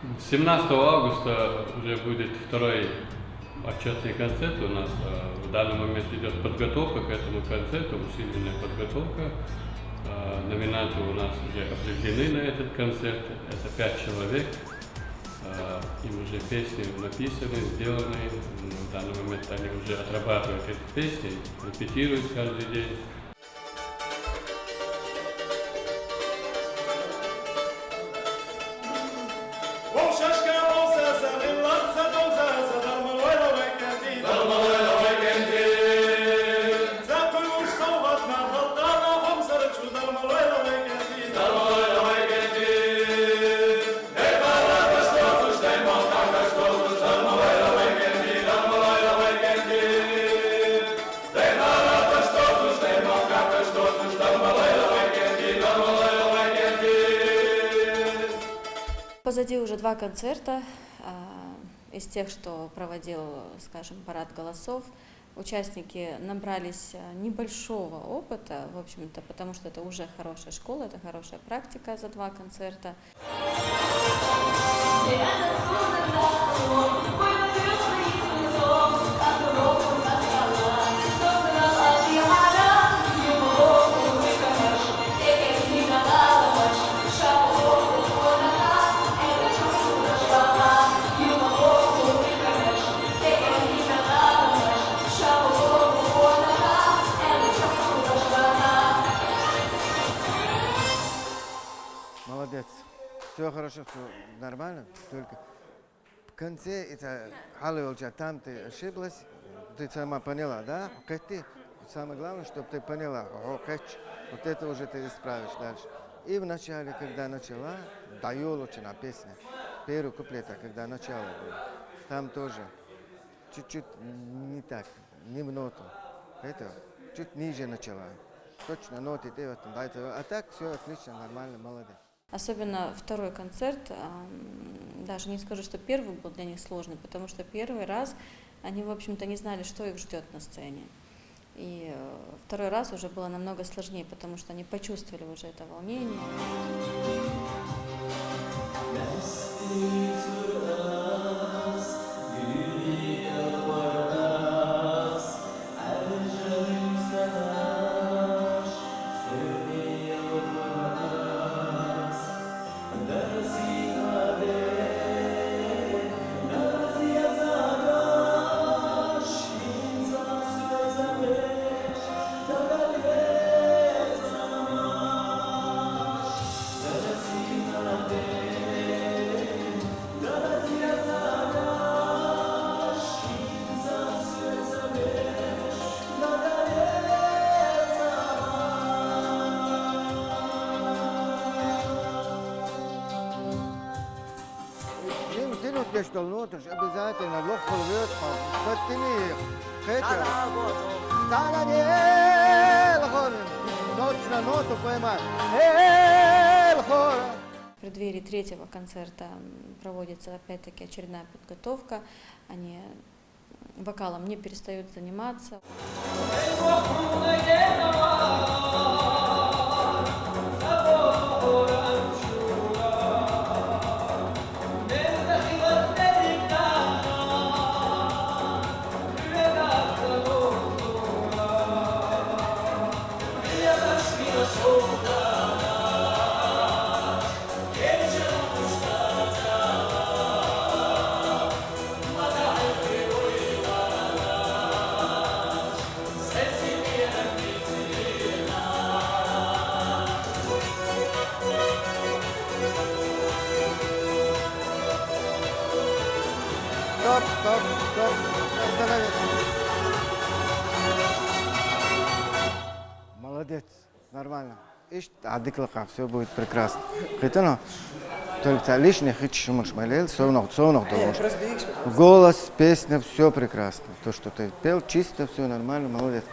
17 августа уже будет второй отчетный концерт у нас. В данный момент идет подготовка к этому концерту, усиленная подготовка. Номинанты у нас уже определены на этот концерт. Это 5 человек. Им уже песни написаны, сделаны. В данный момент они уже отрабатывают эти песни, репетируют каждый день. Позади уже 2 концерта из тех, что проводил, скажем, парад голосов. Участники набрались небольшого опыта, в общем-то, потому что это уже хорошая школа, это хорошая практика за 2 концерта. Молодец. Все хорошо, все нормально. Только в конце это Халилча, там ты ошиблась, ты сама поняла, да? Ты, самое главное, чтобы ты поняла, вот это уже ты исправишь дальше. И в начале, когда начала, даю лучше на песне. Первый куплет, когда начало было, там тоже чуть-чуть не так, не в ноту. Это чуть ниже начала. Точно ноты ты вот, а так все отлично, нормально, молодец. Особенно второй концерт, даже не скажу, что первый был для них сложный, потому что первый раз они, в общем-то, не знали, что их ждет на сцене. И второй раз уже было намного сложнее, потому что они почувствовали уже это волнение. Ты что нотишь, обязательно лох плывет, подтяни. Точно ноту поймай. В преддверии 3-го концерта проводится опять-таки очередная подготовка. Они вокалом не перестают заниматься. Стоп, остановись. Молодец, нормально. Ишь, адыклаха, все будет прекрасно. Хотя, только лишних хитчумуш малел, совнох думаешь. Голос, песня, все прекрасно. То, что ты пел, чисто, все нормально, молодец.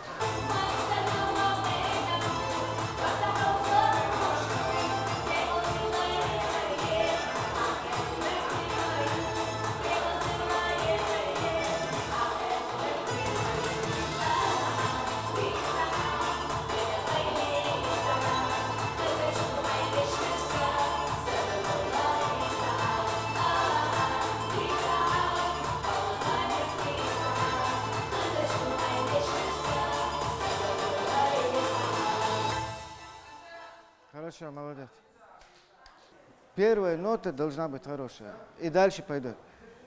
первая нота должна быть хорошая. И дальше пойдет.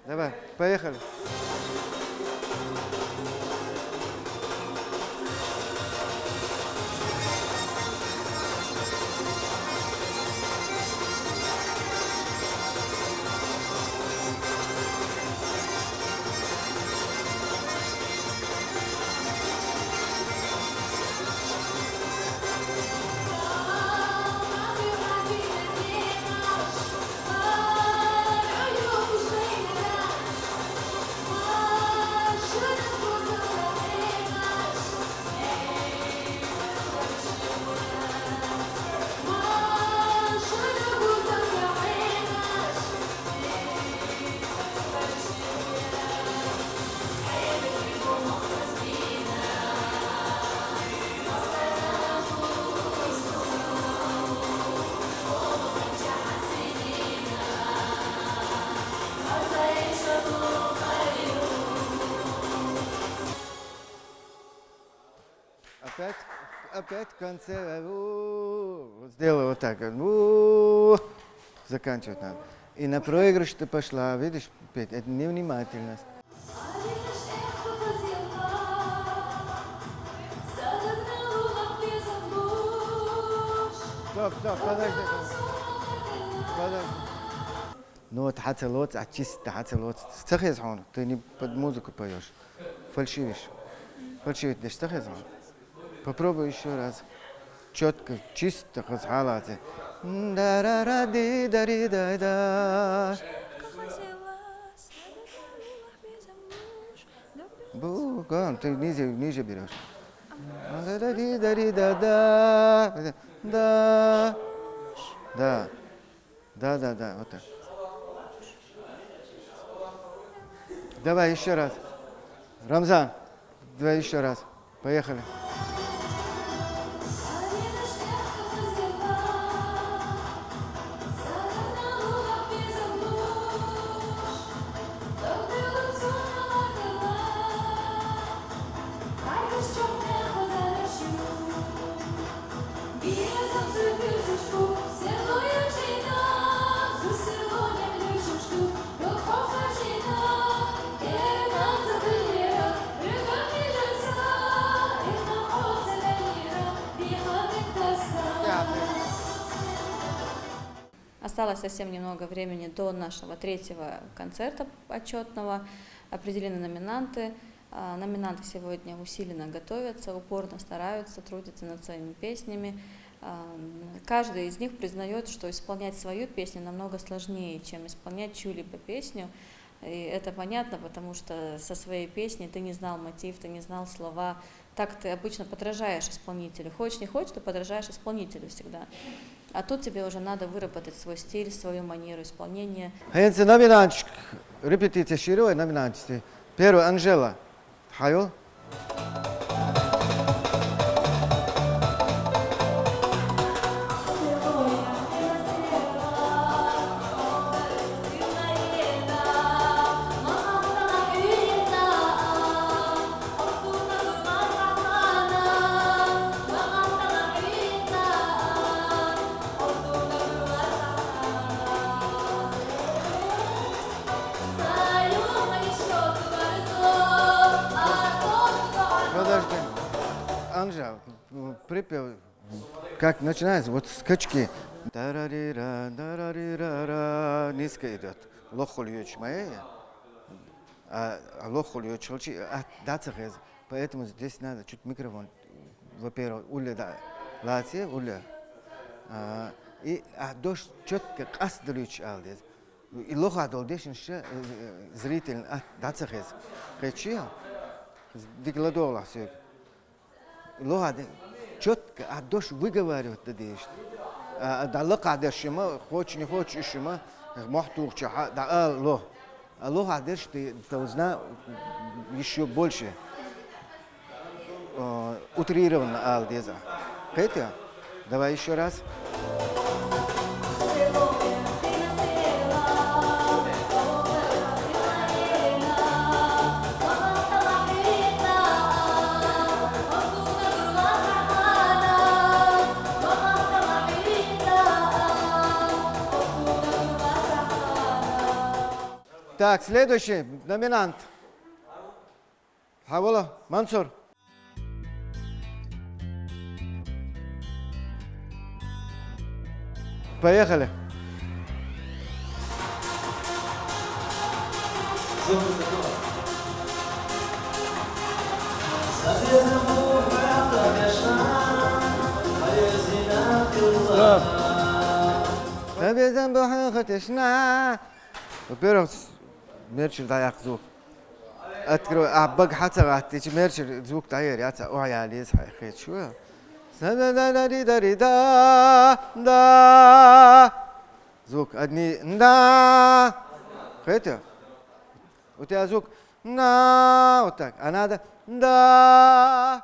Давай, поехали. Опять в конце сделай вот так. Заканчивать надо. И на проигрыш ты пошла, видишь, Петь, это невнимательность. Стоп, подожди. Ну вот хацелот, а чисто хацелот. Стахезон, ты не под музыку поешь. Фальшивишь. Фальшивишь, стахезон. Попробуй еще раз. Четко, чисто хазхалате. Да-ра-ра-ди-да-ри-да-да. Буган, ты ниже берешь. Да-да-ди-да-ри-да-да. Да. Да. Да, вот так. Давай еще раз. Рамзан, давай еще раз. Поехали. Осталось совсем немного времени до нашего третьего концерта отчетного. Определены номинанты. Номинанты сегодня усиленно готовятся, упорно стараются, трудятся над своими песнями. Каждый из них признает, что исполнять свою песню намного сложнее, чем исполнять чью-либо песню. И это понятно, потому что со своей песней ты не знал мотив, ты не знал слова. Так ты обычно подражаешь исполнителю. Хочешь, не хочешь, ты подражаешь исполнителю всегда. А тут тебе уже надо выработать свой стиль, свою манеру исполнения. Хенце номинанчик. Репетиция широкая номинанчик. Первый Анжела. Хайо. Подожди. Анжа, припев, как начинается, вот скачки. Дарарира, дарарира, низко идет. Лохол ючмая, а лохол ючолчи, дацахез. Поэтому здесь надо чуть микрофон. Во-первых, уля да, латия, уля. И дождь четко кастрюч алдез. И лоха долдеш инше зритель, дацахез. Качия. Дикладола все. Лоха четко, дождь выговаривает дадеш. Да лоха дешима, хочешь не хочешь шима, махтух чаха, да лох. Лоха деш ты должна еще больше утрированно алдеза. Хотя? Давай еще раз. Так, следующий номинант. Хавола, Мансур. Поехали. Стоп. Во-первых, мерчер ضيق звук. Открой, бог حتى تيجي мерчер звук ضيق يا اوعى عليه صحيح شو да звук одни да хотя у тебя звук на вот так а надо да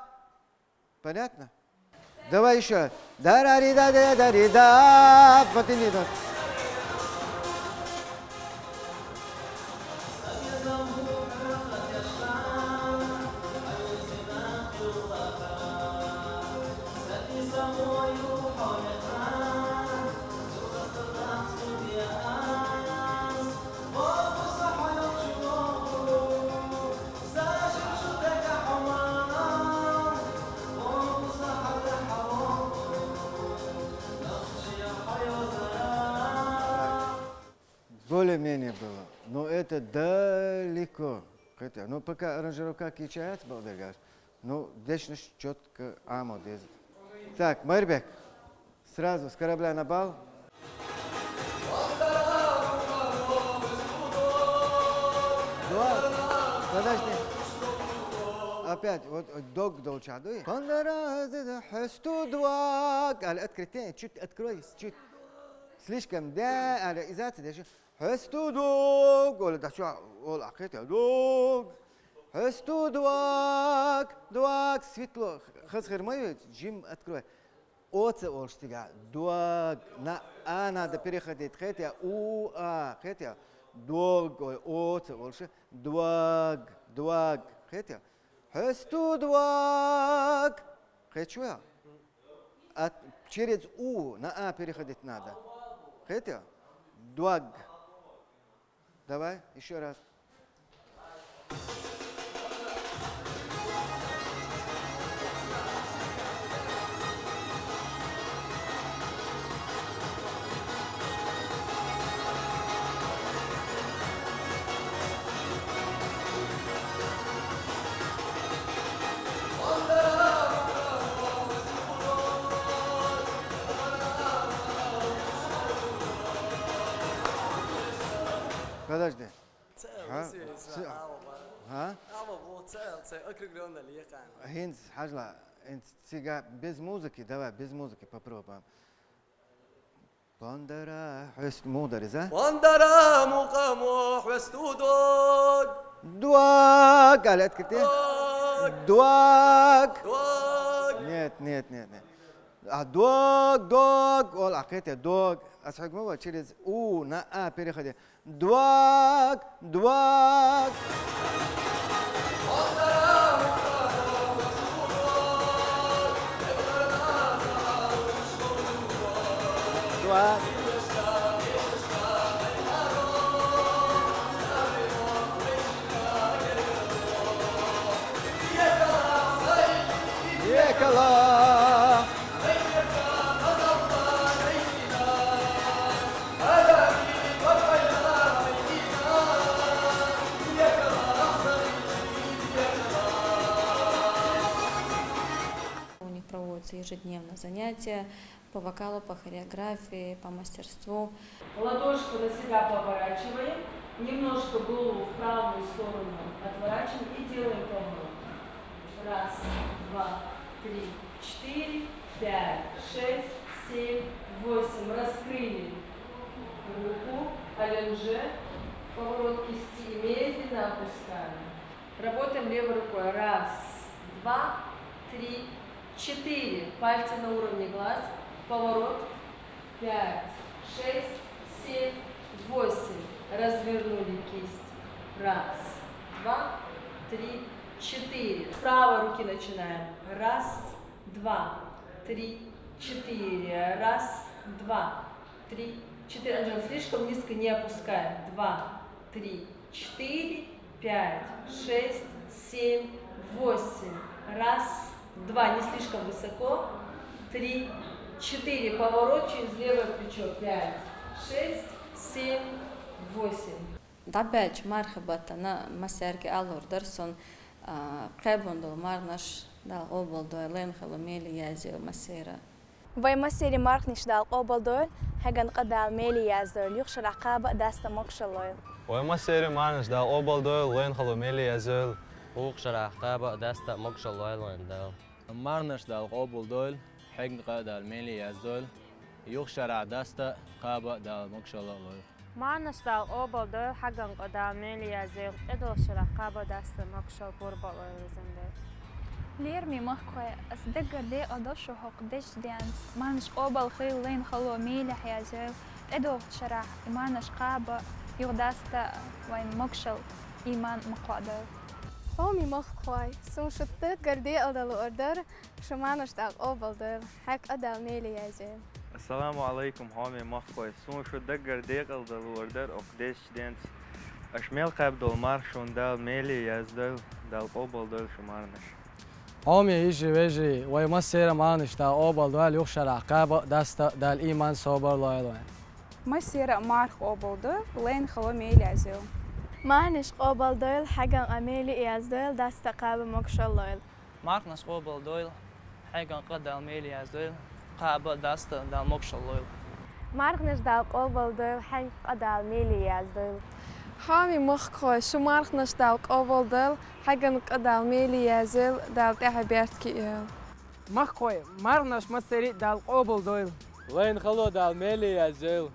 понятно давай еще да ри да да ри да потяни да более-менее было, но это далеко. Хотя, ну пока аранжировка кичает, балдергаш, ну вечно четко амод. Так, Марбек, сразу с корабля на бал. Подожди. Опять, вот дог долчадуй. Открытие, чуть открой, чуть. Слишком, да, изоляция даже. Хестудук, ولا ده شو ولا حكيتها دوك хестудук, дуак, светло, хасхер мой, Джим открой. Оце олштига, дуак, на а надо переходить, хотя у хотя дог, оце олши, дуак, дуак, хотя хестудук, хочу я. Через у на а переходить надо, хотя дуак. Давай, еще раз. Подожди. ها؟ هينز حاجة انت تيجا без музыки, давай без музыки попробуем. Бандера حس مودرزة. بندرة مقامح وستودود. دوك قالت كتير. دوك. دوك. нет. Дог, ол акете дог. Асхак мова через у на а переходи. Дог. Дуак. Екала. У них проводятся ежедневно занятия по вокалу, по хореографии, по мастерству. Ладошку на себя поворачиваем, немножко голову в правую сторону отворачиваем и делаем поворот. 1, 2, 3, 4, 5, 6, 7, 8. Раскрыли руку, алянже, поворот кисти и медленно опускаем. Работаем левой рукой. 1, 2, 3, 4. Пальцы на уровне глаз. Поворот. 5, 6, 7, 8. Развернули кисть. 1, 2, 3, 4. С правой руки начинаем. 1, 2, 3, 4. 1, 2, 3, 4. Анжела, слишком низко не опускаем. 2, 3, 4, 5, 6, 7, 8. Раз, два, не слишком высоко. 3, 4. Поворот через левое плечо. 5, 6, 7, 8. Dabēļ marhabata na masērki alur darson kebundul marnaš dal obaldoja lenhalu meli jāzio masēra. Vai masēri markniš dal obaldoja hagan qadal meli jāzdol yuxshar aqaba dasta mokshaloil. ومسيري معناش دا أوبل دويل وين خلو ميلي يزول وقشرة قابة داستا مقشل وين داو مارنش دال قبول دول حق دال ميلي يزول يخشرع داستا قابة دال مقشل معناش دال أوبل دول حقن قدام ميلي يزول إدوشرة قابة داستا مقشل بربل ويزندل Liermi mahkoja asdeggar de odoshu hok dešdiens manš obal khil lein khalo mīļa jāzēl edot šarā manš qāba yudasta vai mokshal iman maqadal. Homi mahkoja sun deggar de odalu order shumanash dal obal dol hak adal mīļa jāzēl. السلام عليكم هامي مخوي سون شو دقر ديقل دل وردر اقديش دينس اشميل قاب دول مار شون دال ميلي يزدل دال قوبل دول شمارنش هامي يجي ويجي ويمسير مانش دا أوبل دوال يخشر عقابة داستا دا الإيمان صوبر لايلوين مسير مارخ أوبل دول لين خلو ميل يزيل مانش قوبل دول حقن أميلي يزدل داستا قاب مكشل لايل ماركنش قوبل دول حقن قدال ميل يزدل قابة داستا دا مكشل لايل ماركنش دال قوبل دول حق قدال ميلي يزدل هامي مخكوي شو ماركنش دال قوبل دول حقن قدال ميلي يزيل دال تاها بيرتكي مخكوي مارناش مسيري دال أوبل دويل وين خلو دال ميلي يزول